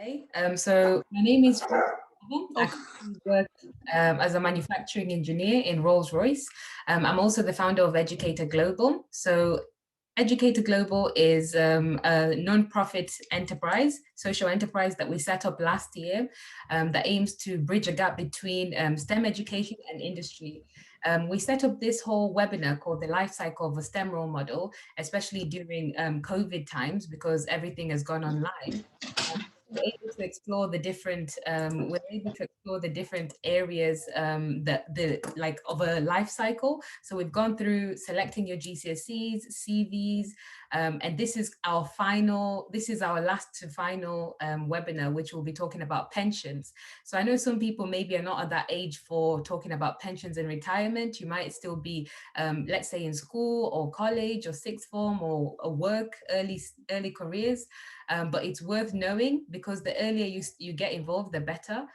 today. So my name is I currently work as a manufacturing engineer in Rolls-Royce. I'm also the founder of Edu-Cater Global. So Edu-Cater Global is a non-profit enterprise, social enterprise that we set up last year that aims to bridge a gap between STEM education and industry. We set up this whole webinar called the life cycle of a STEM role model, especially during COVID times because everything has gone online. We're able to explore the different areas of a life cycle. So we've gone through selecting your GCSEs, CVs, and this is our last to final webinar, which will be talking about pensions. So I know some people maybe are not at that age for talking about pensions and retirement. You might still be, let's say, in school or college or sixth form or work, early careers. But it's worth knowing because the earlier you get involved, the better.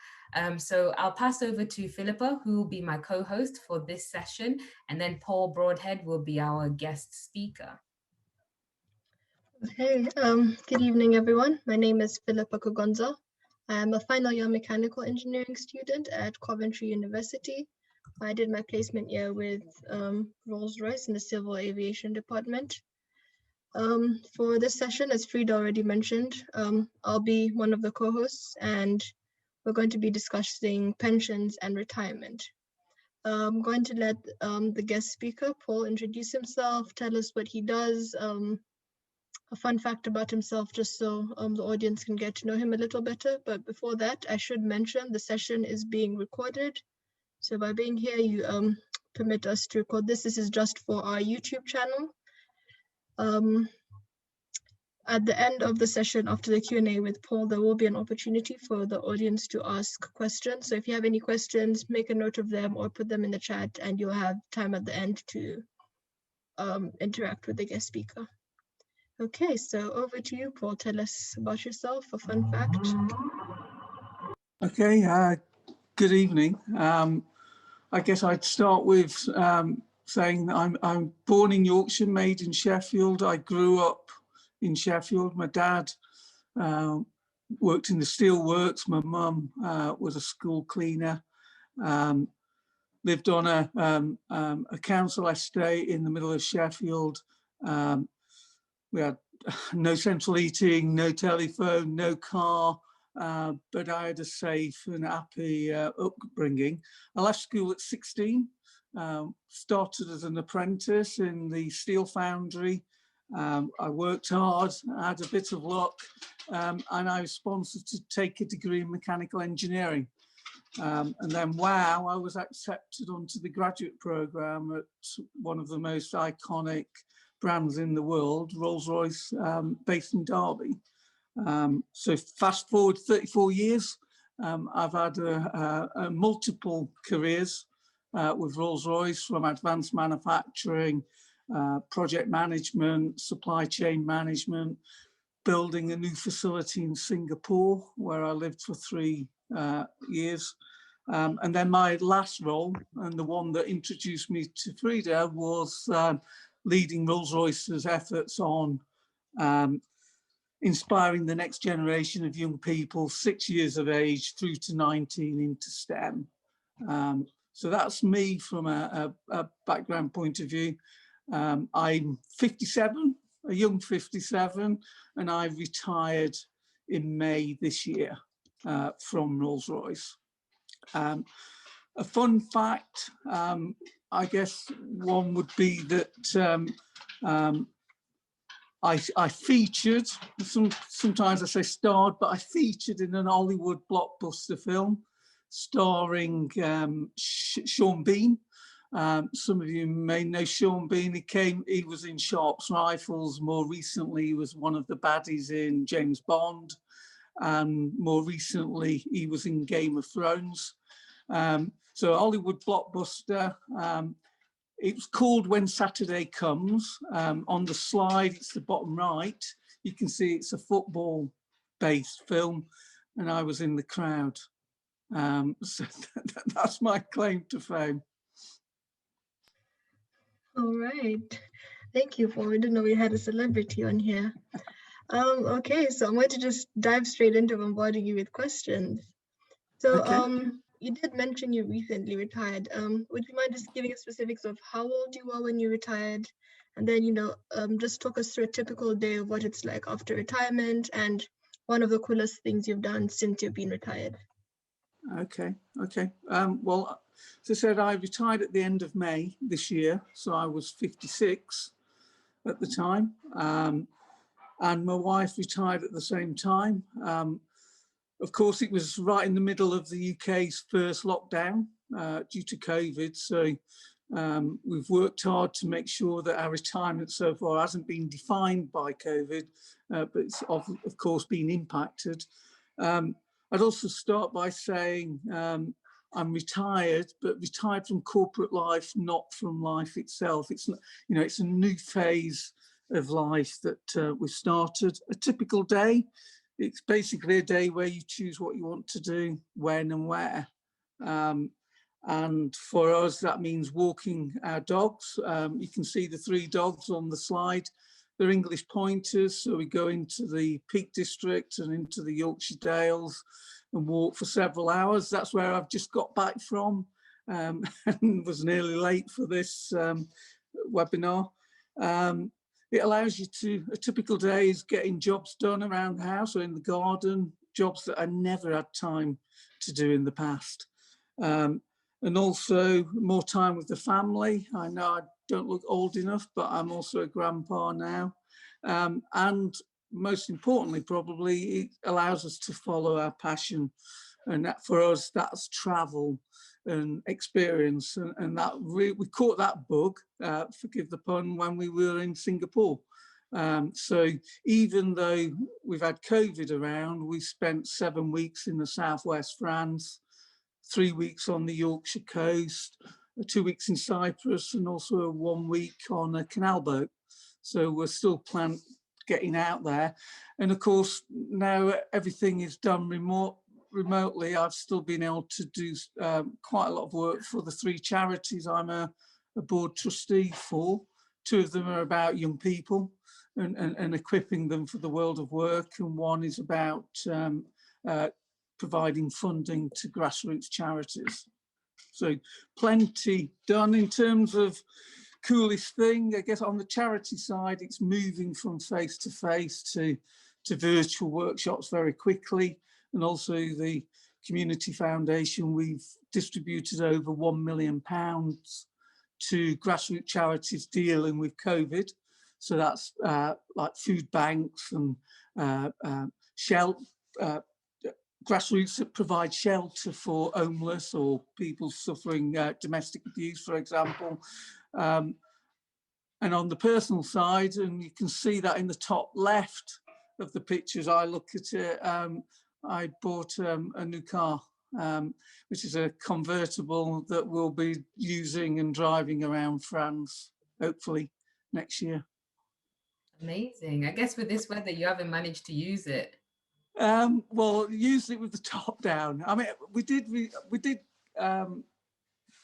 So I'll pass over to Philippa, who will be my co-host for this session, and then Paul Broadhead will be our guest speaker. Okay, good evening, everyone. My name is Philippa Kugonza. I am a final year mechanical engineering student at Coventry University. I did my placement year with Rolls-Royce in the Civil Aviation Department. For this session, as Frida already mentioned, I'll be one of the co-hosts and we're going to be discussing pensions and retirement. I'm going to let the guest speaker, Paul, introduce himself, tell us what he does, a fun fact about himself, just so the audience can get to know him a little better. But before that, I should mention the session is being recorded. So by being here, you permit us to record this. This is just for our YouTube channel. At the end of the session, after the Q&A with Paul, there will be an opportunity for the audience to ask questions. So if you have any questions, make a note of them or put them in the chat, and you'll have time at the end to interact with the guest speaker. Okay, so over to you, Paul. Tell us about yourself, a fun fact. Okay, good evening. I guess I'd start with saying that I'm born in Yorkshire, made in Sheffield. I grew up in Sheffield. My dad worked in the steelworks. My mum was a school cleaner. Lived on a council estate in the middle of Sheffield. We had no central heating, no telephone, no car, but I had a safe and happy upbringing. I left school at 16, started as an apprentice in the steel foundry. I worked hard, I had a bit of luck, and I was sponsored to take a degree in mechanical engineering. And then, wow, I was accepted onto the graduate program at one of the most iconic brands in the world, Rolls-Royce, based in Derby. So fast forward 34 years, I've had multiple careers with Rolls-Royce, from advanced manufacturing, project management, supply chain management, building a new facility in Singapore, where I lived for 3 years. And then my last role, and the one that introduced me to Frida, was leading Rolls-Royce's efforts on inspiring the next generation of young people, 6 years of age through to 19, into STEM. So that's me from a background point of view. I'm 57, a young 57, and I retired in May this year from Rolls-Royce. A fun fact, I guess one would be that I featured, sometimes I say starred, but I featured in an Hollywood blockbuster film starring Sean Bean. Some of you may know Sean Bean. He was in Sharp's Rifles. More recently, he was one of the baddies in James Bond. And more recently, he was in Game of Thrones. So Hollywood blockbuster. It was called When Saturday Comes. On the slide, it's the bottom right. You can see it's a football-based film, and I was in the crowd. So that's my claim to fame. All right, thank you, Paul. I didn't know we had a celebrity on here. Okay, so I'm going to just dive straight into bombarding you with questions. So, Okay. you did mention you recently retired. Would you mind just giving us specifics of how old you were when you retired? And then, just talk us through a typical day of what it's like after retirement and one of the coolest things you've done since you've been retired. Okay. Well, as I said, I retired at the end of May this year, so I was 56 at the time, and my wife retired at the same time. Of course, it was right in the middle of the UK's first lockdown due to COVID, so we've worked hard to make sure that our retirement so far hasn't been defined by COVID, but it's of course been impacted. I'd also start by saying I'm retired, but retired from corporate life, not from life itself. It's not, it's a new phase of life that we've started. A typical day, it's basically a day where you choose what you want to do, when and where. And for us, that means walking our dogs. You can see the 3 dogs on the slide. They're English pointers, so we go into the Peak District and into the Yorkshire Dales and walk for several hours. That's where I've just got back from and was nearly late for this webinar. It allows you to, a typical day is getting jobs done around the house or in the garden, jobs that I never had time to do in the past. And also more time with the family. I know I don't look old enough, but I'm also a grandpa now. And most importantly, probably, it allows us to follow our passion. And that, for us, that's travel and experience. And that we caught that bug, forgive the pun, when we were in Singapore. So even though we've had COVID around, we spent 7 weeks in the southwest France, 3 weeks on the Yorkshire coast, 2 weeks in Cyprus, and also 1 week on a canal boat. So we're still getting out there. And of course, now everything is done remotely. I've still been able to do quite a lot of work for the 3 charities I'm a board trustee for. 2 of them are about young people and equipping them for the world of work, and 1 is about providing funding to grassroots charities. So plenty done. In terms of coolest thing, I guess on the charity side, it's moving from face to virtual workshops very quickly. And also the Community Foundation, we've distributed over £1 million to grassroots charities dealing with COVID. So that's like food banks and grassroots that provide shelter for homeless or people suffering domestic abuse, for example. And on the personal side, and you can see that in the top left of the pictures, I look at it, I bought a new car, which is a convertible that we'll be using and driving around France, hopefully next year. Amazing. I guess with this weather, you haven't managed to use it. Well, use it with the top down. I mean, we did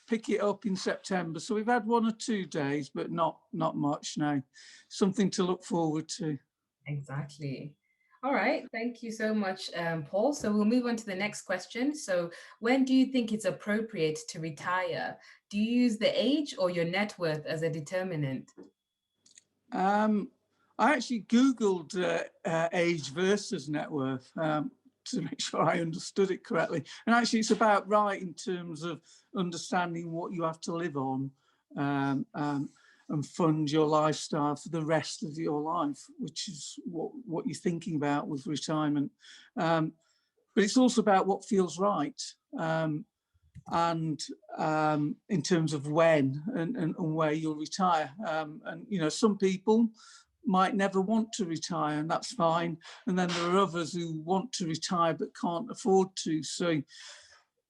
pick it up in September, so we've had 1 or 2 days, but not much now. Something to look forward to. Exactly. All right. Thank you so much, Paul. So we'll move on to the next question. So when do you think it's appropriate to retire? Do you use the age or your net worth as a determinant? I actually Googled age versus net worth to make sure I understood it correctly. And actually, it's about right in terms of understanding what you have to live on and fund your lifestyle for the rest of your life, which is what you're thinking about with retirement. But it's also about what feels right. And in terms of when and where you'll retire. And, some people might never want to retire, and that's fine. And then there are others who want to retire but can't afford to. So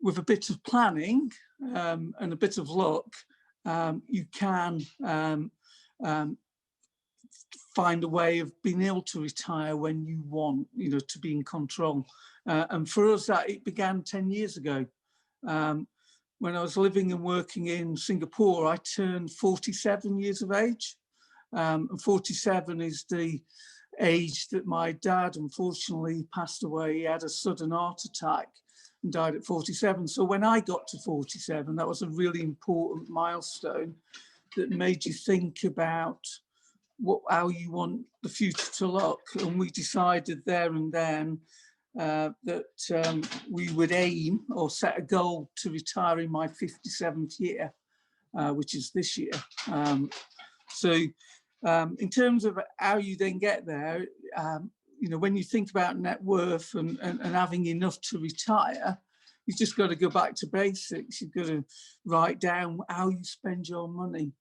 with a bit of planning and a bit of luck, you can find a way of being able to retire when you want, to be in control. And for us, it began 10 years ago. When I was living and working in Singapore, I turned 47 years of age. And 47 is the age that my dad unfortunately passed away. He had a sudden heart attack and died at 47. So when I got to 47, that was a really important milestone that made you think about how you want the future to look. And we decided there and then that we would aim or set a goal to retire in my 57th year, which is this year. So in terms of how you then get there, you know, when you think about net worth and having enough to retire, you've just got to go back to basics. You've got to write down how you spend your money.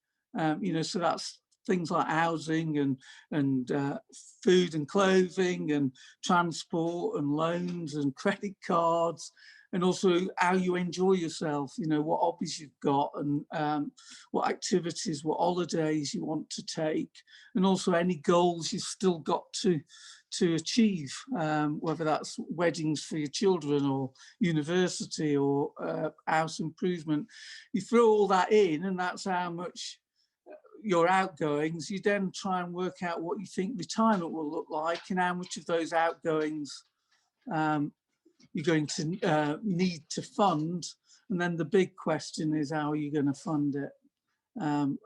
You know, so that's things like housing and food and clothing and transport and loans and credit cards, and also how you enjoy yourself, you know, what hobbies you've got and what activities, what holidays you want to take, and also any goals you've still got to achieve, whether that's weddings for your children or university or house improvement. You throw all that in, and that's how much your outgoings. You then try and work out what you think retirement will look like and how much of those outgoings you're going to need to fund. And then the big question is, how are you going to fund it? And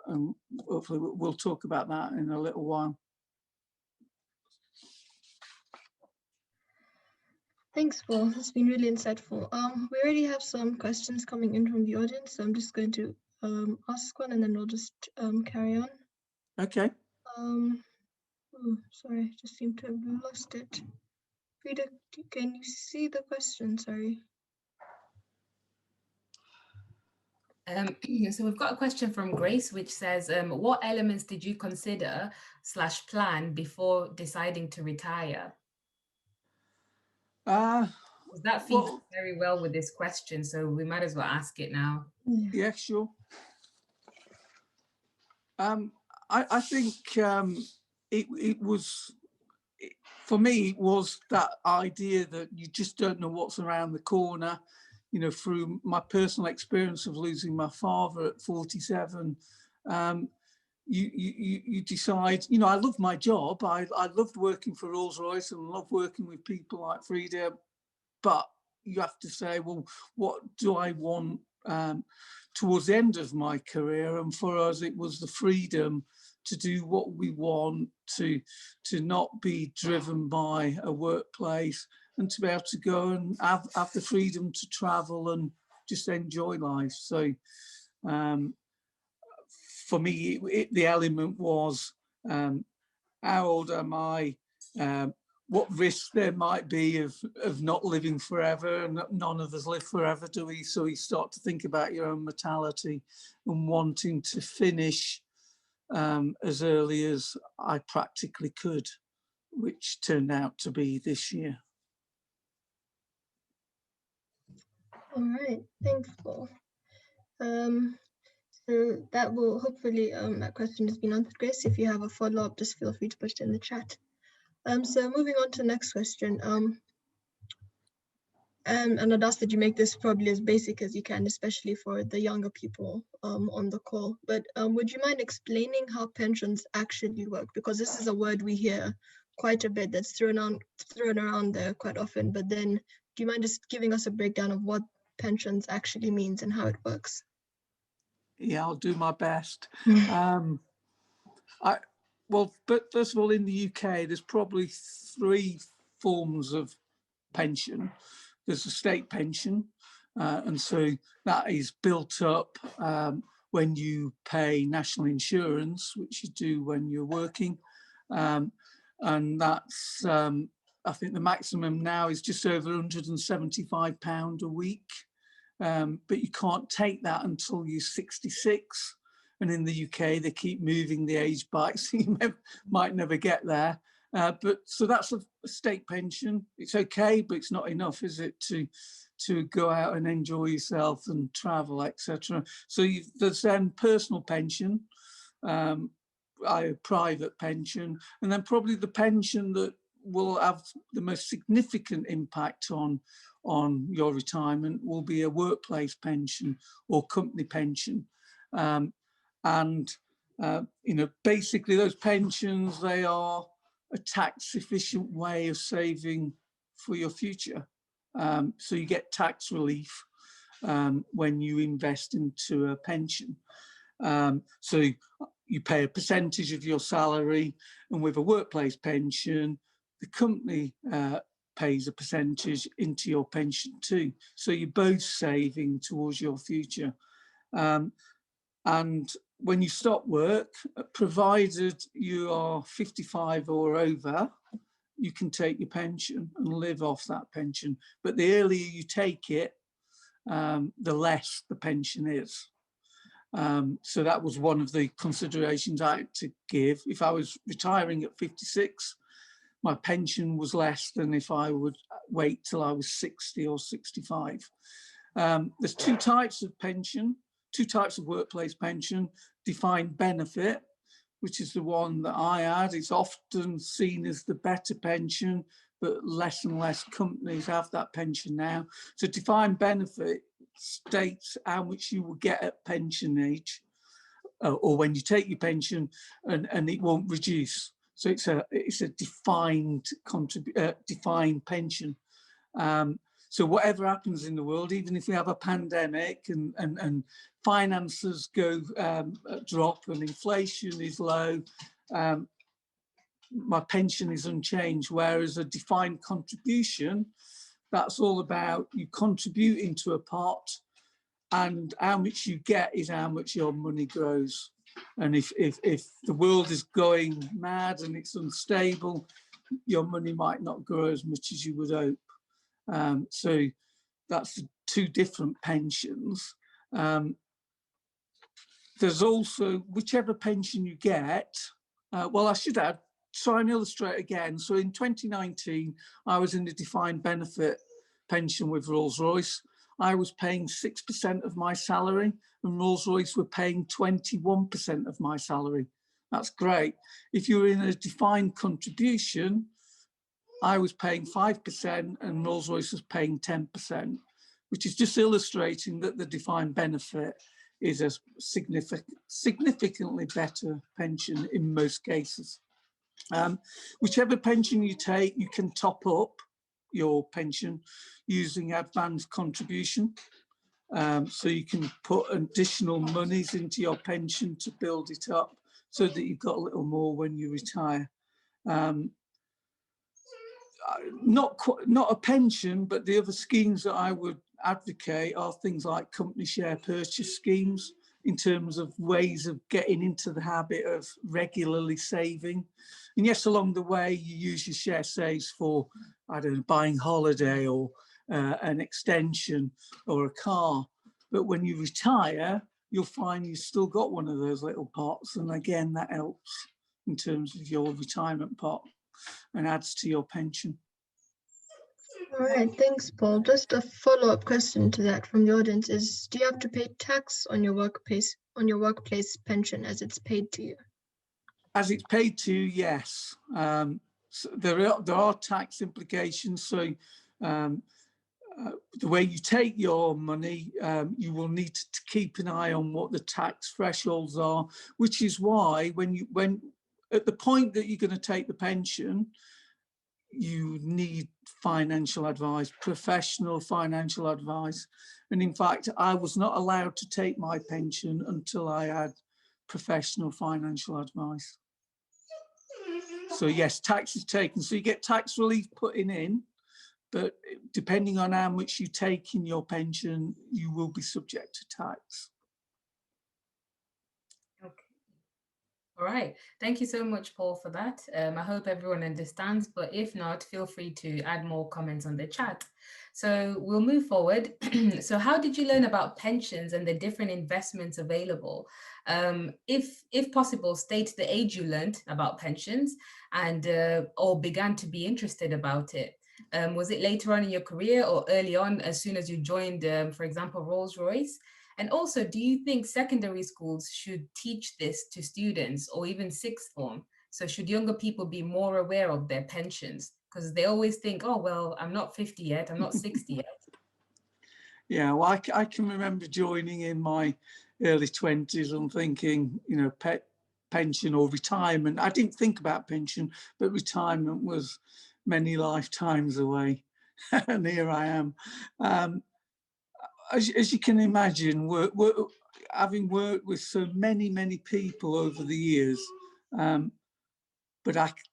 hopefully we'll talk about that in a little while. Thanks, Paul. It's been really insightful. We already have some questions coming in from the audience, so I'm just going to ask one and then we'll just carry on. Okay. Oh, sorry, I just seem to have lost it. Frida, can you see the question? Sorry. So we've got a question from Grace, which says, what elements did you consider / plan before deciding to retire? That feeds very well with this question, so we might as well ask it now. Yeah, sure. I think it was, for me, it was that idea that you just don't know what's around the corner. You know, through my personal experience of losing my father at 47, you decide, you know, I love my job. I loved working for Rolls-Royce and love working with people like Frida, but you have to say, well, what do I want towards the end of my career? And for us, it was the freedom to do what we want, to not be driven by a workplace, and to be able to go and have the freedom to travel and just enjoy life. So for me, the element was, how old am I? What risks there might be of not living forever, and none of us live forever, do we? So you start to think about your own mortality and wanting to finish as early as I practically could, which turned out to be this year. All right, thanks, Paul. So that will hopefully, that question has been answered, Grace. If you have a follow-up, just feel free to put it in the chat. So moving on to the next question. And I'd ask that you make this probably as basic as you can, especially for the younger people on the call. But would you mind explaining how pensions actually work? Because this is a word we hear quite a bit that's thrown around there quite often. But then do you mind just giving us a breakdown of what pensions actually means and how it works? Yeah, I'll do my best. Well, but first of all, in the UK, there's probably 3 forms of pension. There's a state pension, and so that is built up when you pay national insurance, which you do when you're working, and that's, I think the maximum now is just over £175 a week, but you can't take that until you're 66. And in the UK, they keep moving the age back, so you might never get there. But so that's a state pension. It's okay, but it's not enough, is it, to go out and enjoy yourself and travel, etc. So there's then personal pension, private pension, and then probably the pension that will have the most significant impact on your retirement will be a workplace pension or company pension. And you know, basically those pensions, they are a tax efficient way of saving for your future. So you get tax relief when you invest into a pension. So you pay a percentage of your salary, and with a workplace pension, the company pays a percentage into your pension too. So you're both saving towards your future. And when you stop work, provided you are 55 or over, you can take your pension and live off that pension. But the earlier you take it, the less the pension is. So that was one of the considerations I had to give. If I was retiring at 56, my pension was less than if I would wait till I was 60 or 65. There's two types of pension, two types of workplace pension: defined benefit, which is the one that I had. It's often seen as the better pension, but less and less companies have that pension now. So defined benefit states how much you will get at pension age, or when you take your pension, and it won't reduce. So it's a defined pension. So whatever happens in the world, even if we have a pandemic and finances go drop and inflation is low, my pension is unchanged. Whereas a defined contribution, that's all about you contributing to a pot, and how much you get is how much your money grows. And if the world is going mad and it's unstable, your money might not grow as much as you would hope. So that's two different pensions. There's also, whichever pension you get, well, I should add, try and illustrate again. So in 2019, I was in a defined benefit pension with Rolls-Royce. I was paying 6% of my salary, and Rolls-Royce were paying 21% of my salary. That's great. If you're in a defined contribution, I was paying 5% and Rolls-Royce was paying 10%, which is just illustrating that the defined benefit is a significantly better pension in most cases. Whichever pension you take, you can top up your pension using advanced contribution. So you can put additional monies into your pension to build it up so that you've got a little more when you retire. Not a pension, but the other schemes that I would advocate are things like company share purchase schemes, in terms of ways of getting into the habit of regularly saving. And yes, along the way, you use your share saves for, I don't know, buying holiday or an extension or a car. But when you retire, you'll find you've still got one of those little pots. And again, that helps in terms of your retirement pot and adds to your pension. All right, thanks, Paul. Just a follow-up question to that from the audience is: do you have to pay tax on your workplace pension as it's paid to you? As it's paid to you, yes. So there are tax implications. So the way you take your money, you will need to keep an eye on what the tax thresholds are, which is why when at the point that you're going to take the pension, you need financial advice, professional financial advice. And in fact, I was not allowed to take my pension until I had professional financial advice. So yes, tax is taken. So you get tax relief putting in, but depending on how much you take in your pension, you will be subject to tax. All right. Thank you so much, Paul, for that. I hope everyone understands, but if not, feel free to add more comments on the chat. So we'll move forward. So how did you learn about pensions and the different investments available? If possible, state the age you learned about pensions and or began to be interested about it. Was it later on in your career or early on as soon as you joined, for example, Rolls-Royce? And also, do you think secondary schools should teach this to students, or even sixth form? So should younger people be more aware of their pensions? Because they always think, oh, well, I'm not 50 yet, I'm not 60 yet. Yeah, well, I can remember joining in my early 20s and thinking, you know, pension or retirement. I didn't think about pension, but retirement was many lifetimes away. And here I am. As you can imagine, having worked with so many people over the years, but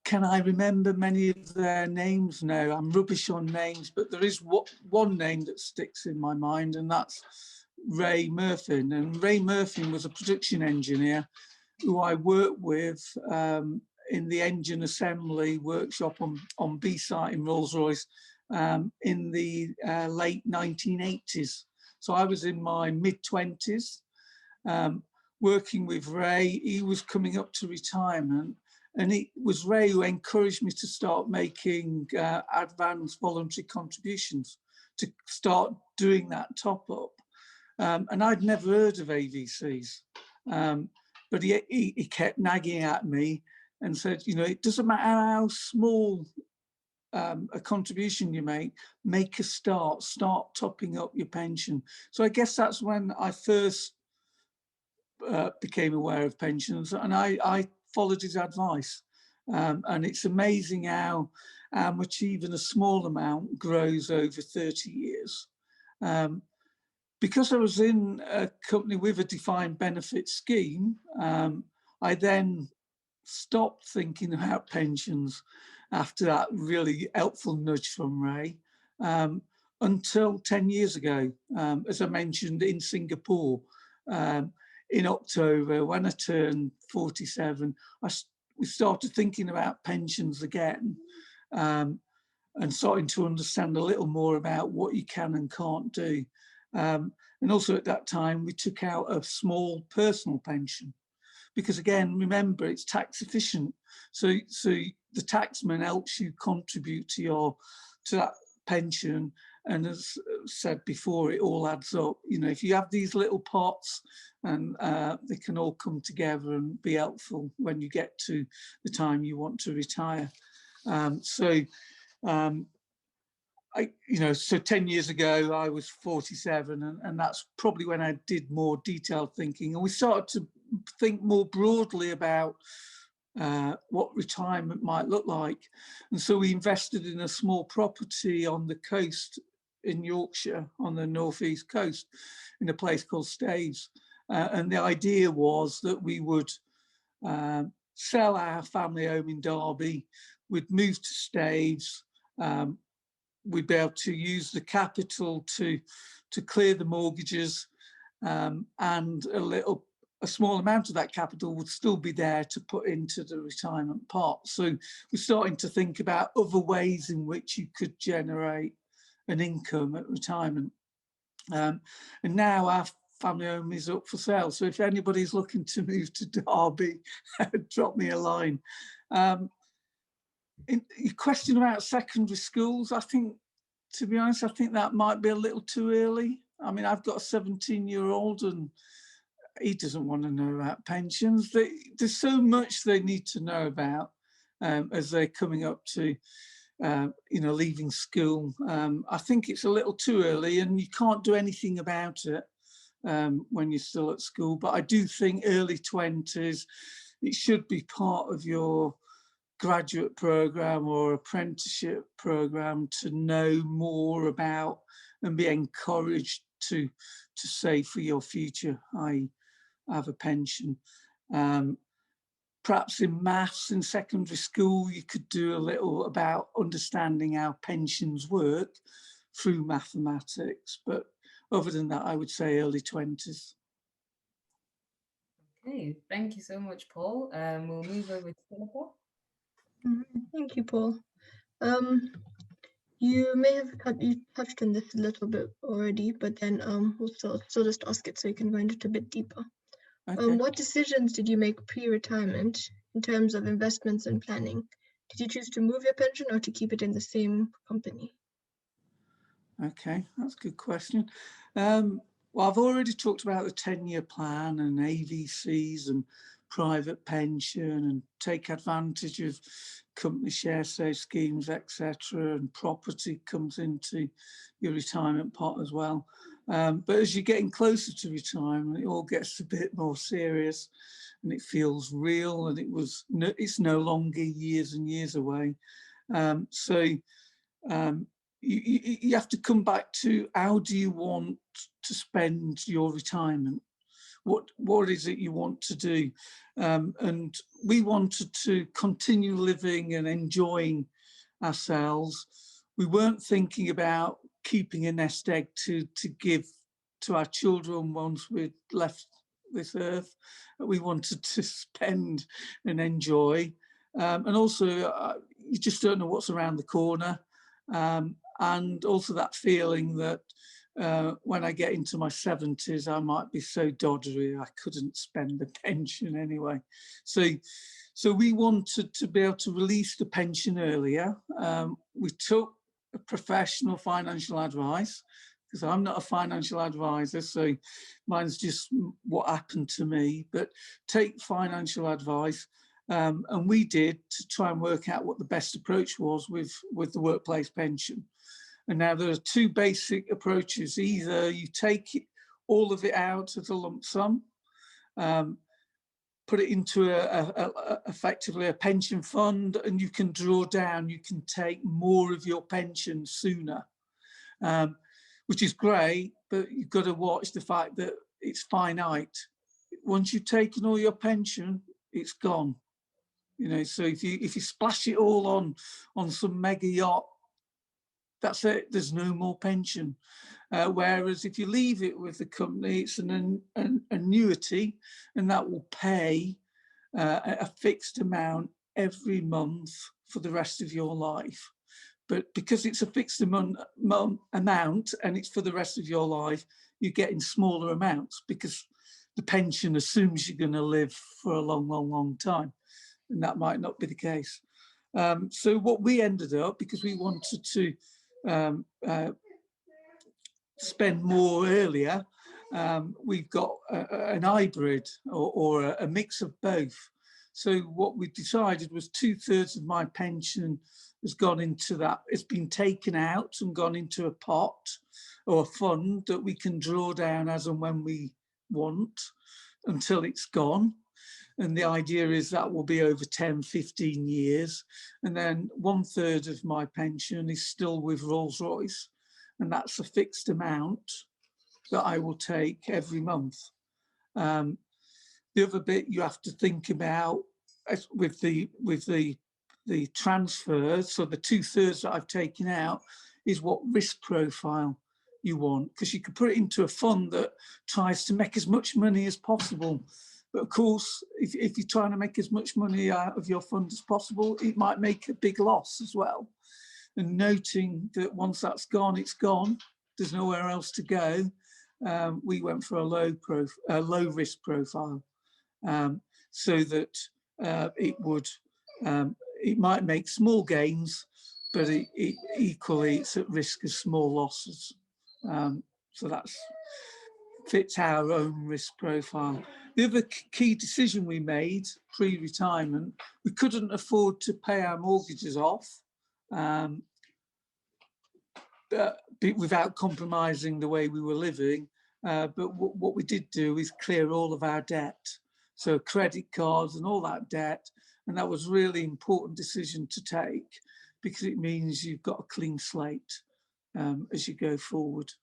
can I remember many of their names now? I'm rubbish on names, but there is one name that sticks in my mind, and that's Ray Murphin. And Ray Murphin was a production engineer who I worked with in the engine assembly workshop on B-site in Rolls-Royce in the late 1980s. So I was in my mid-20s working with Ray. He was coming up to retirement, and it was Ray who encouraged me to start making advanced voluntary contributions, to start doing that top up. And I'd never heard of AVCs, but he kept nagging at me and said, you know, it doesn't matter how small a contribution you make a start topping up your pension. So I guess that's when I first became aware of pensions, and I followed his advice. And it's amazing how much even a small amount grows over 30 years. Because I was in a company with a defined benefit scheme, I then stopped thinking about pensions after that really helpful nudge from Ray, until 10 years ago, as I mentioned, in Singapore. In October, when I turned 47, we started thinking about pensions again, and starting to understand a little more about what you can and can't do. And also at that time, we took out a small personal pension, because again, remember, it's tax efficient. So the taxman helps you contribute to that pension. And as said before, it all adds up. You know, if you have these little pots, and they can all come together and be helpful when you get to the time you want to retire. So 10 years ago, I was 47, and that's probably when I did more detailed thinking. And we started to think more broadly about what retirement might look like. And so we invested in a small property on the coast in Yorkshire, on the northeast coast, in a place called Staves. And the idea was that we would sell our family home in Derby, we'd move to Staves, we'd be able to use the capital to clear the mortgages, and a small amount of that capital would still be there to put into the retirement pot. So we're starting to think about other ways in which you could generate an income at retirement. And now our family home is up for sale. So if anybody's looking to move to Derby, drop me a line. Your question about secondary schools, I think, to be honest, I think that might be a little too early. I mean, I've got a 17-year-old and he doesn't want to know about pensions. There's so much they need to know about as they're coming up to, leaving school. I think it's a little too early, and you can't do anything about it when you're still at school. But I do think early 20s, it should be part of your graduate program or apprenticeship program to know more about and be encouraged to save for your future, i.e. have a pension. Perhaps in maths in secondary school, you could do a little about understanding how pensions work through mathematics. But other than that, I would say early 20s. Okay, thank you so much, Paul. We'll move over to Philippa. Thank you, Paul. You may have touched on this a little bit already, but then we'll still just ask it so you can go into it a bit deeper. Okay. What decisions did you make pre-retirement in terms of investments and planning? Did you choose to move your pension or to keep it in the same company? Okay, that's a good question. Well, I've already talked about the 10-year plan and AVCs and private pension and take advantage of company share save schemes, etc. And property comes into your retirement pot as well. But as you're getting closer to retirement, it all gets a bit more serious and it feels real, and it's no longer years and years away. So you have to come back to, how do you want to spend your retirement? What is it you want to do? And we wanted to continue living and enjoying ourselves. We weren't thinking about keeping a nest egg to give to our children once we'd left this earth. We wanted to spend and enjoy. And also, you just don't know what's around the corner. And also that feeling that when I get into my 70s, I might be so doddery I couldn't spend the pension anyway. So we wanted to be able to release the pension earlier. We took a professional financial advice, because I'm not a financial advisor, so mine's just what happened to me. But take financial advice, and we did, to try and work out what the best approach was with the workplace pension. And now there are two basic approaches. Either you take all of it out as a lump sum, put it into effectively a pension fund, and you can draw down, you can take more of your pension sooner, which is great, but you've got to watch the fact that it's finite. Once you've taken all your pension, it's gone. You know, so if you splash it all on some mega yacht, that's it, there's no more pension. Whereas if you leave it with the company, it's an annuity, and that will pay a fixed amount every month for the rest of your life. But because it's a fixed amount and it's for the rest of your life, you're getting smaller amounts, because the pension assumes you're going to live for a long, long, long time. And that might not be the case. So what we ended up, because we wanted to spend more earlier, we've got an hybrid or a mix of both. So what we decided was 2/3 of my pension has gone into that. It's been taken out and gone into a pot or a fund that we can draw down as and when we want until it's gone. And the idea is that will be over 10, 15 years. And then 1/3 of my pension is still with Rolls-Royce. And that's a fixed amount that I will take every month. The other bit you have to think about with the transfer, so the 2/3 that I've taken out, is what risk profile you want, because you could put it into a fund that tries to make as much money as possible. But of course, if you're trying to make as much money out of your fund as possible, it might make a big loss as well. And noting that once that's gone, it's gone. There's nowhere else to go. We went for a low risk profile, so that it might make small gains, but equally it's at risk of small losses. So that fits our own risk profile. The other key decision we made pre-retirement, we couldn't afford to pay our mortgages off without compromising the way we were living. But what we did do is clear all of our debt. So credit cards and all that debt. And that was a really important decision to take, because it means you've got a clean slate as you go forward.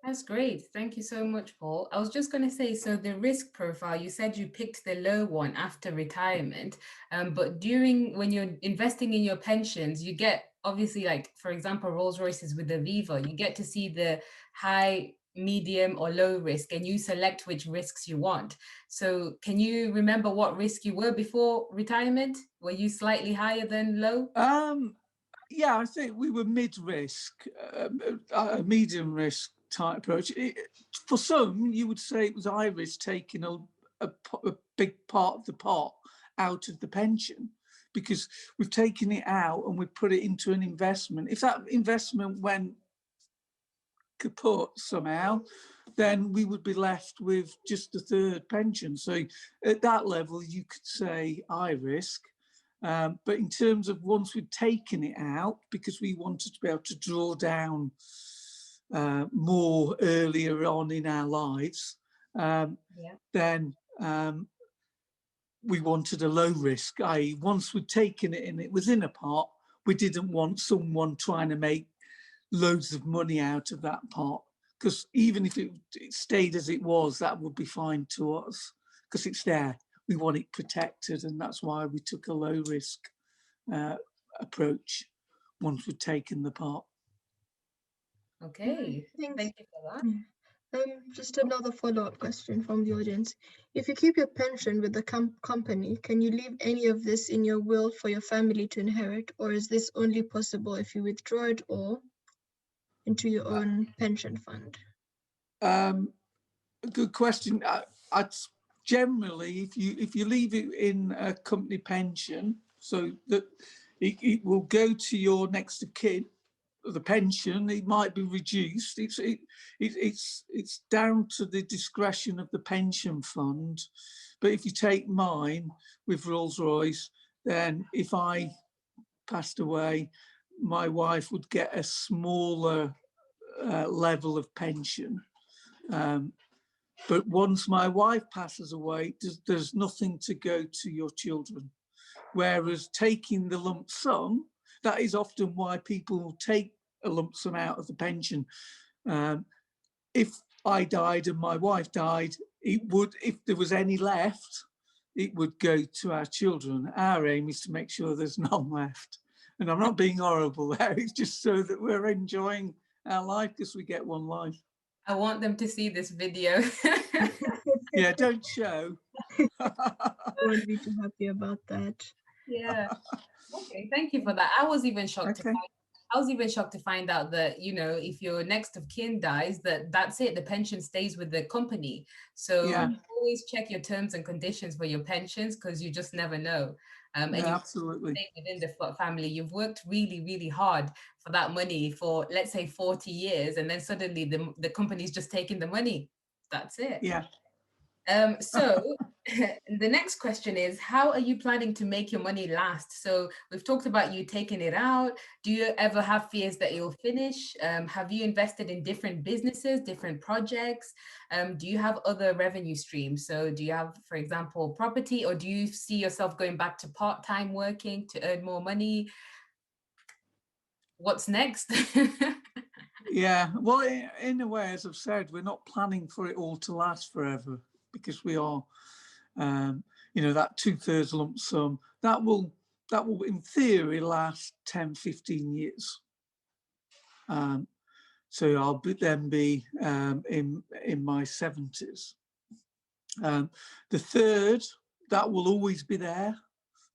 That's great. Thank you so much, Paul. I was just going to say, so the risk profile, you said you picked the low one after retirement, but when you're investing in your pensions, you get, obviously, like, for example, Rolls-Royces with Aviva, you get to see the high, medium or low risk, and you select which risks you want. So can you remember what risk you were before retirement? Were you slightly higher than low? Yeah, I think we were mid-risk, medium risk type approach. For some, you would say it was high risk, taking a big part of the pot out of the pension, because we've taken it out and we've put it into an investment. If that investment went kaput somehow, then we would be left with just a third pension. So at that level, you could say high risk. But in terms of once we'd taken it out, because we wanted to be able to draw down more earlier on in our lives, then we wanted a low risk, i.e. once we'd taken it and it was in a pot, we didn't want someone trying to make loads of money out of that pot, because even if it stayed as it was, that would be fine to us because it's there. We want it protected, and that's why we took a low risk approach once we'd taken the pot. Okay, Thanks. thank you for that. Just another follow-up question from the audience. If you keep your pension with the company, can you leave any of this in your will for your family to inherit, or is this only possible if you withdraw it all into your own pension fund? Good question. I'd generally, if you leave it in a company pension, so that it will go to your next of kin, the pension, it might be reduced. It's down to the discretion of the pension fund. But if you take mine with Rolls-Royce, then if I passed away, my wife would get a smaller level of pension. But once my wife passes away, there's nothing to go to your children. Whereas taking the lump sum, that is often why people take a lump sum out of the pension. If I died and my wife died, it would, if there was any left, it would go to our children. Our aim is to make sure there's none left. And I'm not being horrible there, it's just so that we're enjoying our life because we get one life. I want them to see this video. Yeah, don't show. I won't be too happy about that. Yeah. Okay, thank you for that. I was even shocked to find out that, you know, if your next of kin dies, that's it, the pension stays with the company. So always check your terms and conditions for your pensions, because you just never know. And you absolutely. stay within the family. You've worked really, really hard for that money for, let's say, 40 years, and then suddenly the company's just taking the money. That's it. Yeah. So the next question is, how are you planning to make your money last? So we've talked about you taking it out. Do you ever have fears that you'll finish? Have you invested in different businesses, different projects? Do you have other revenue streams? So do you have, for example, property, or do you see yourself going back to part-time working to earn more money? What's next? Yeah, well, in a way, as I've said, we're not planning for it all to last forever, because we are, you know, that 2/3 lump sum, that will in theory last 10, 15 years. So I'll then be in my 70s. The third, that will always be there.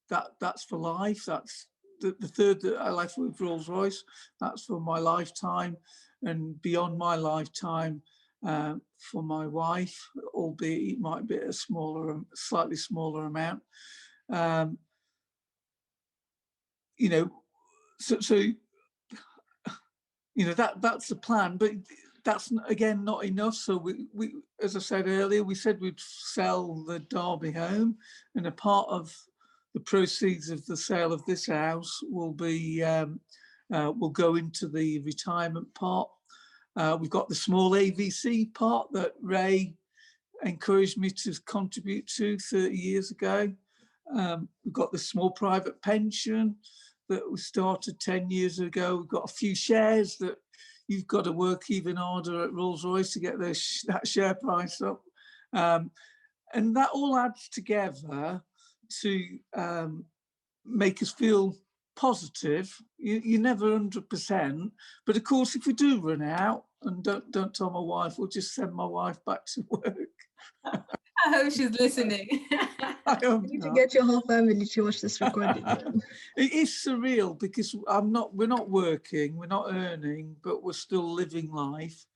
That's for life. That's the third that I left with Rolls-Royce. That's for my lifetime, and beyond my lifetime, for my wife, albeit it might be a slightly smaller amount. You know, so you know, that's the plan, but that's again not enough. So we, as I said earlier, we said we'd sell the Derby home, and a part of the proceeds of the sale of this house will be will go into the retirement part. We've got the small AVC part that Ray encouraged me to contribute to 30 years ago. We've got the small private pension that we started 10 years ago. We've got a few shares that you've got to work even harder at Rolls-Royce to get that share price up. And that all adds together to make us feel positive. You're never 100%, but of course, if we do run out, and don't tell my wife, we'll just send my wife back to work. I hope she's listening. I hope You need to not. get your whole family to watch this recording. It is surreal because we're not working, we're not earning, but we're still living life,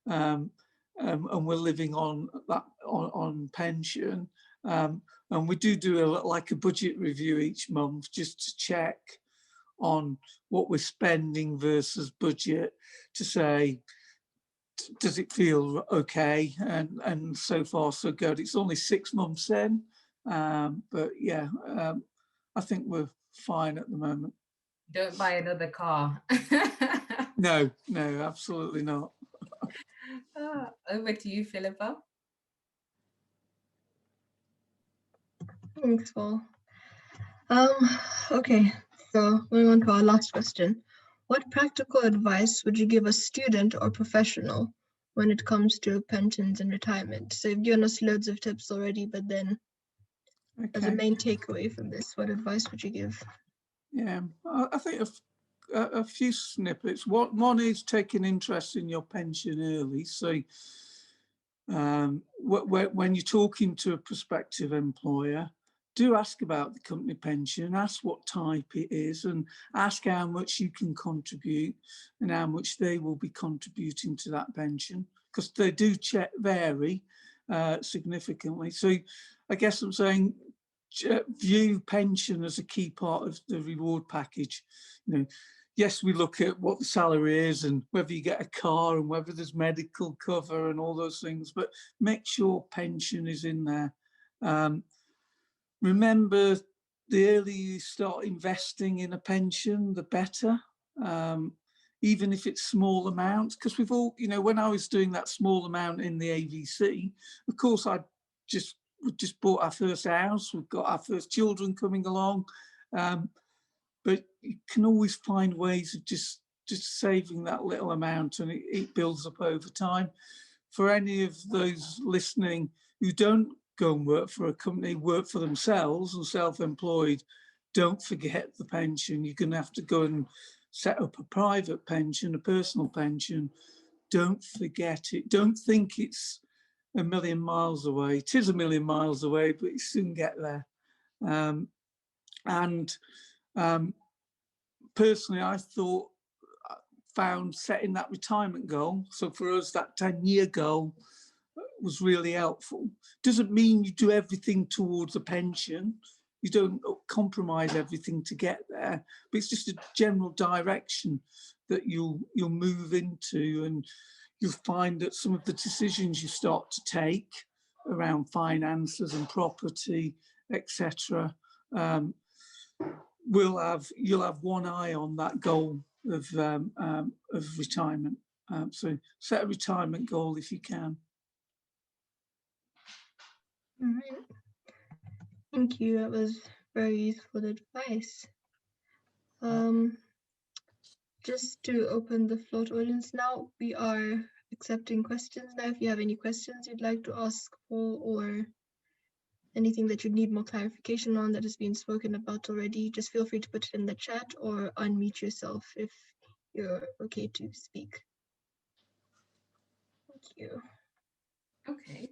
and we're living on that on pension. And we do like a budget review each month just to check on what we're spending versus budget, to say, does it feel okay? And so far so good. It's only 6 months in, but yeah, I think we're fine at the moment. Don't buy another car. No, absolutely not. Over to you, Philippa. Thanks, Paul. Okay, so going on to our last question. What practical advice would you give a student or professional when it comes to pensions and retirement? So you've given us loads of tips already, but then as a main takeaway from this, what advice would you give? Yeah, I think a few snippets. One is taking interest in your pension early. So when you're talking to a prospective employer, do ask about the company pension, ask what type it is, and ask how much you can contribute and how much they will be contributing to that pension, because they do vary significantly. So I guess I'm saying view pension as a key part of the reward package. You know, yes, we look at what the salary is and whether you get a car and whether there's medical cover and all those things, but make sure pension is in there. Remember, the earlier you start investing in a pension, the better, even if it's small amounts, because we've all, you know, when I was doing that small amount in the AVC, of course, we just bought our first house, we've got our first children coming along, but you can always find ways of just saving that little amount, and it builds up over time. For any of those listening who don't go and work for a company, work for themselves and self-employed, don't forget the pension. You're going to have to go and set up a private pension, a personal pension. Don't forget it. Don't think it's a million miles away. It is a million miles away, but you soon get there. Personally, I found setting that retirement goal, so for us that 10-year goal was really helpful. Doesn't mean you do everything towards a pension, you don't compromise everything to get there, but it's just a general direction that you'll move into, and you'll find that some of the decisions you start to take around finances and property, etc., you'll have one eye on that goal of retirement. So set a retirement goal if you can. All right. Thank you. That was very useful advice. Just to open the floor to audience now, we are accepting questions now. If you have any questions you'd like to ask Paul, or anything that you need more clarification on that has been spoken about already, just feel free to put it in the chat or unmute yourself if you're okay to speak. Thank you. Okay,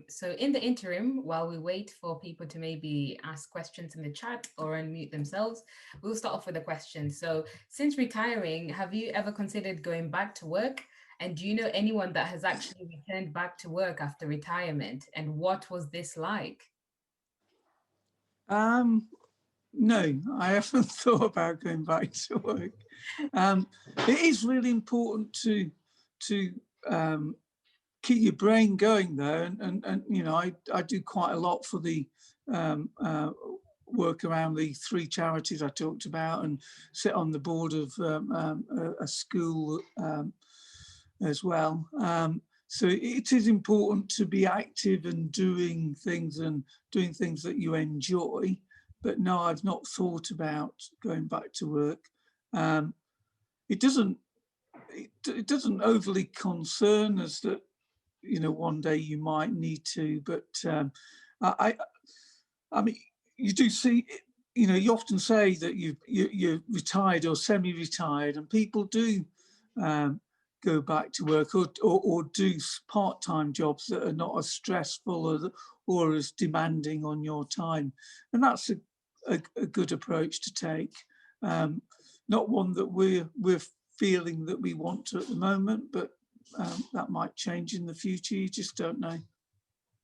so in the interim, while we wait for people to maybe ask questions in the chat or unmute themselves, we'll start off with a question. So since retiring, have you ever considered going back to work? And do you know anyone that has actually returned back to work after retirement? And what was this like? No, I haven't thought about going back to work. It is really important to keep your brain going though, and you know, I do quite a lot for the work around the 3 charities I talked about, and sit on the board of a school as well. So it is important to be active and doing things that you enjoy. But no, I've not thought about going back to work. It doesn't overly concern us that, you know, one day you might need to, but I mean, you do see, you know, you often say that you're retired or semi-retired, and people do go back to work or do part-time jobs that are not as stressful or as demanding on your time, and that's a good approach to take. Not one that we're feeling that we want to at the moment, but that might change in the future. You just don't know.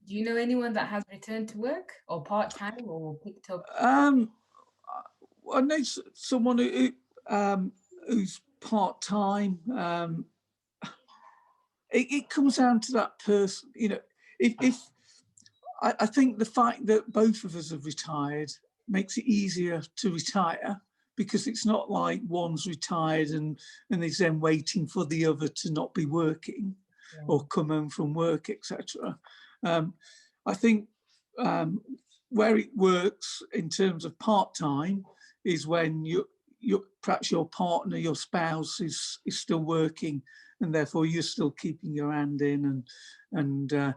Do you know anyone that has returned to work or part-time or picked up? I know someone who's part-time. It comes down to that person, you know. If I think the fact that both of us have retired makes it easier to retire, because it's not like one's retired and is then waiting for the other to not be working or come home from work, etc. I think where it works in terms of part-time is when perhaps your partner, your spouse is still working, and therefore you're still keeping your hand in and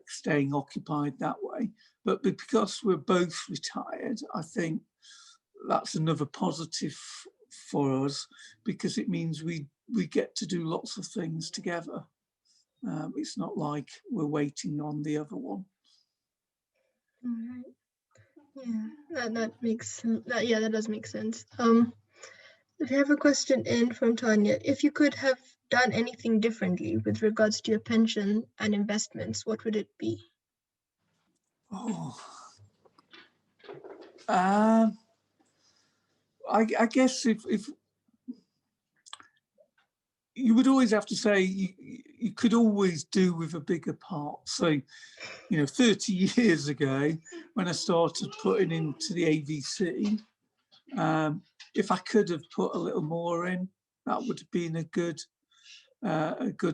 staying occupied that way. But because we're both retired, I think that's another positive for us, because it means we get to do lots of things together. It's not like we're waiting on the other one. All right. Yeah, that does make sense. If you have a question in from Tanya, if you could have done anything differently with regards to your pension and investments, what would it be? Oh, I guess if you would always have to say you could always do with a bigger part. So, 30 years ago, when I started putting into the AVC, if I could have put a little more in, that would have been a good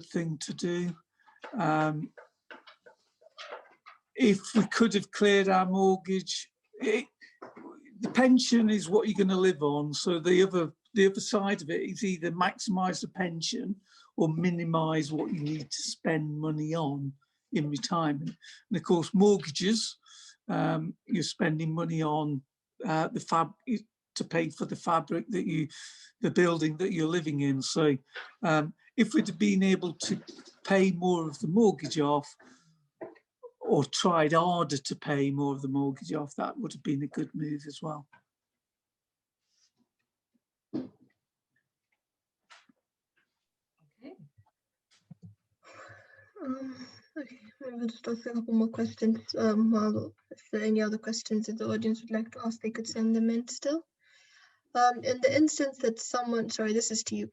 thing to do. If we could have cleared our mortgage, the pension is what you're going to live on. So the other side of it is either maximise the pension or minimise what you need to spend money on in retirement. And of course, mortgages, you're spending money on to pay for the fabric the building that you're living in. So if we'd have been able to pay more of the mortgage off, or tried harder to pay more of the mortgage off, that would have been a good move as well. Okay. Okay, we'll just ask a couple more questions. Well, if there are any other questions that the audience would like to ask, they could send them in still. In the instance that someone, sorry, this is to you.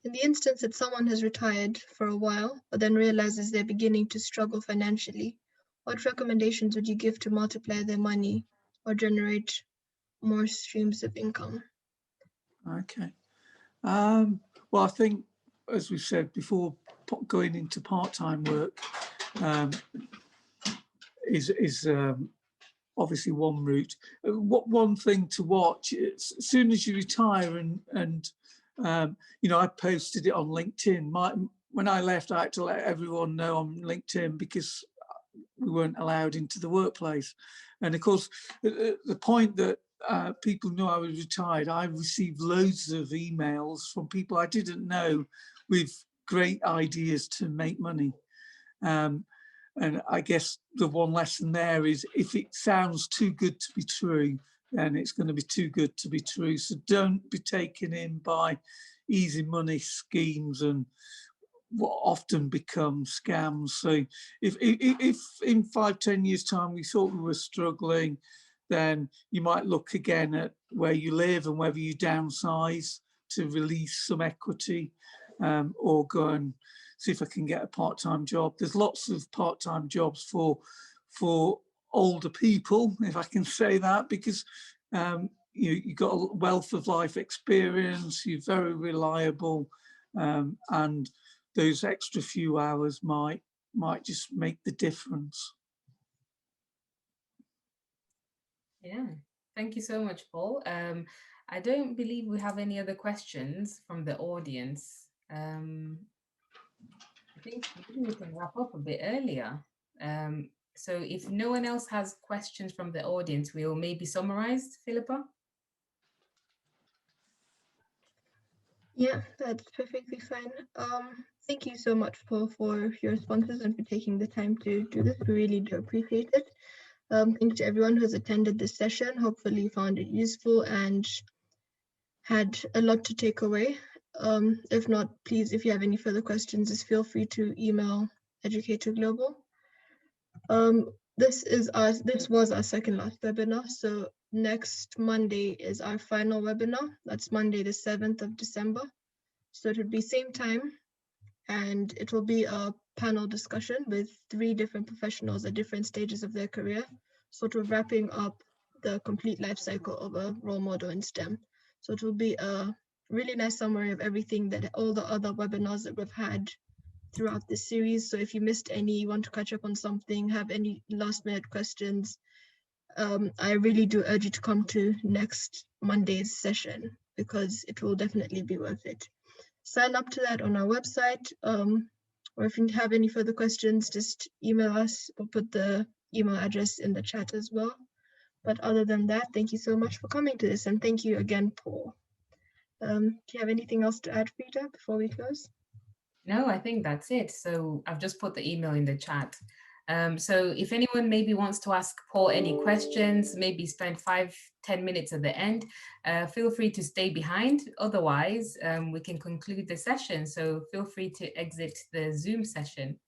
In the instance that someone has retired for a while, but then realizes they're beginning to struggle financially, what recommendations would you give to multiply their money or generate more streams of income? Okay. Well, I think, as we said before, going into part-time work is obviously one route. One thing to watch, as soon as you retire and I posted it on LinkedIn. When I left, I had to let everyone know on LinkedIn because we weren't allowed into the workplace. And of course, the point that people knew I was retired, I received loads of emails from people I didn't know with great ideas to make money. And I guess the one lesson there is, if it sounds too good to be true, then it's going to be too good to be true. So don't be taken in by easy money schemes and what often become scams. So if in 5-10 years time we thought we were struggling, then you might look again at where you live and whether you downsize to release some equity, or go and see if I can get a part-time job. There's lots of part-time jobs for older people, if I can say that, because you've got a wealth of life experience, you're very reliable, and those extra few hours might just make the difference. Yeah, thank you so much, Paul. I don't believe we have any other questions from the audience. I think maybe we can wrap up a bit earlier. So if no one else has questions from the audience, we'll maybe summarize, Philippa. Yeah, that's perfectly fine. Thank you so much, Paul, for your responses and for taking the time to do this. We really do appreciate it. Thank you to everyone who's attended this session. Hopefully you found it useful and had a lot to take away. If not, please, if you have any further questions, just feel free to email Edu-Cater Global. This was our second last webinar. So next Monday is our final webinar. That's Monday, the 7th of December. So it would be same time, and it will be a panel discussion with 3 different professionals at different stages of their career, sort of wrapping up the complete life cycle of a role model in STEM. So it will be a really nice summary of everything that all the other webinars that we've had throughout this series. So if you missed any, you want to catch up on something, have any last minute questions, I really do urge you to come to next Monday's session because it will definitely be worth it. Sign up to that on our website, or if you have any further questions, just email us or put the email address in the chat as well. But other than that, thank you so much for coming to this, and thank you again, Paul. Do you have anything else to add, Frida, before we close? No, I think that's it. So I've just put the email in the chat. So if anyone maybe wants to ask Paul any questions, maybe spend 5-10 minutes at the end, feel free to stay behind. Otherwise, we can conclude the session. So feel free to exit the Zoom session.